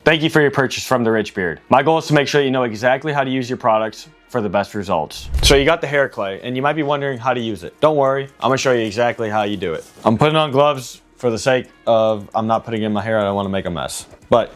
Thank you for your purchase from The Rich Beard. My goal is to make sure you know exactly how to use your products for the best results. So you got the hair clay and you might be wondering how to use it. Don't worry, I'm gonna show you exactly how you do it. I'm putting on gloves for the sake of I'm not putting it in my hair, I don't wanna make a mess. But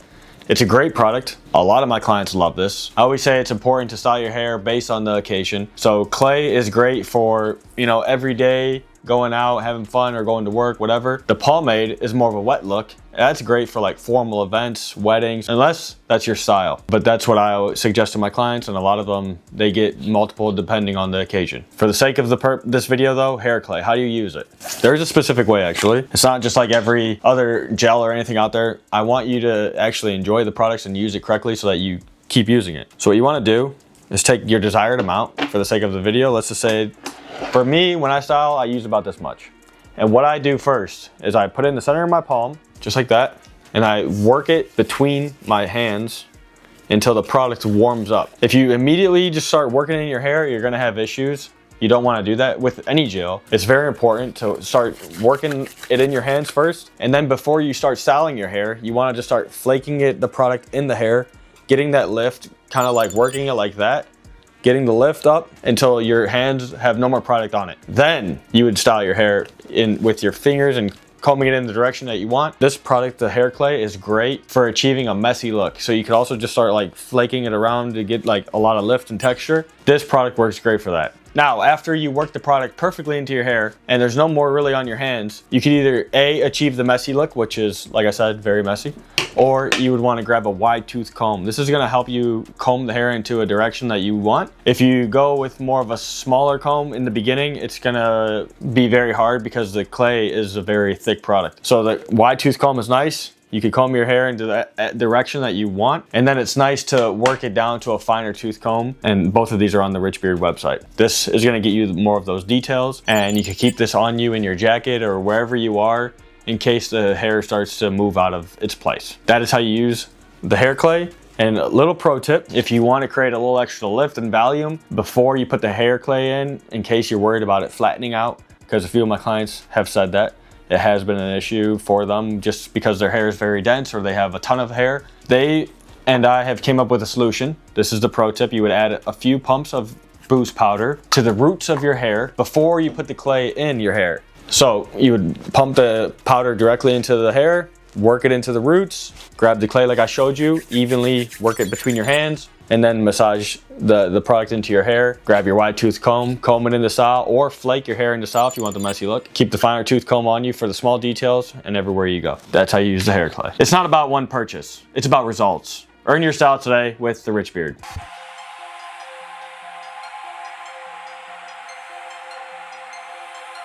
it's a great product. A lot of my clients love this. I always say it's important to style your hair based on the occasion. So clay is great for, every day, going out, having fun, or going to work, whatever. The pomade is more of a wet look. That's great for like formal events, weddings, unless that's your style. But that's what I suggest to my clients, and a lot of them, they get multiple depending on the occasion. For the sake of this video though, hair clay, how do you use it? There's a specific way actually. It's not just like every other gel or anything out there. I want you to actually enjoy the products and use it correctly so that you keep using it. So what you wanna do is take your desired amount. For the sake of the video, let's just say, for me, when I style, I use about this much. And what I do first is I put it in the center of my palm, just like that, and I work it between my hands until the product warms up. If you immediately just start working in your hair, you're gonna have issues. You don't wanna do that with any gel. It's very important to start working it in your hands first, and then before you start styling your hair, you wanna just start flaking the product in the hair, getting that lift, kind of like working it like that, getting the lift up until your hands have no more product on it. Then you would style your hair in with your fingers and combing it in the direction that you want. This product, the hair clay, is great for achieving a messy look. So you could also just start like flaking it around to get like a lot of lift and texture. This product works great for that. Now, after you work the product perfectly into your hair and there's no more really on your hands, you can either achieve the messy look, which is, like I said, very messy, or you would want to grab a wide tooth comb. This is going to help you comb the hair into a direction that you want. If you go with more of a smaller comb in the beginning, it's going to be very hard because the clay is a very thick product. So the wide tooth comb is nice. You can comb your hair into the direction that you want. And then it's nice to work it down to a finer tooth comb. And both of these are on the Rich Beard website. This is going to get you more of those details. And you can keep this on you in your jacket or wherever you are in case the hair starts to move out of its place. That is how you use the hair clay. And a little pro tip, if you want to create a little extra lift and volume before you put the hair clay in case you're worried about it flattening out, because a few of my clients have said that it has been an issue for them just because their hair is very dense or they have a ton of hair. They and I have came up with a solution. This is the pro tip. You would add a few pumps of boost powder to the roots of your hair before you put the clay in your hair. So you would pump the powder directly into the hair, work it into the roots, grab the clay like I showed you, evenly work it between your hands, and then massage the product into your hair. Grab your wide tooth comb, comb it into style, or flake your hair into style if you want the messy look. Keep the finer tooth comb on you for the small details and everywhere you go. That's how you use the hair clay. It's not about one purchase, it's about results. Earn your style today with The Rich Beard.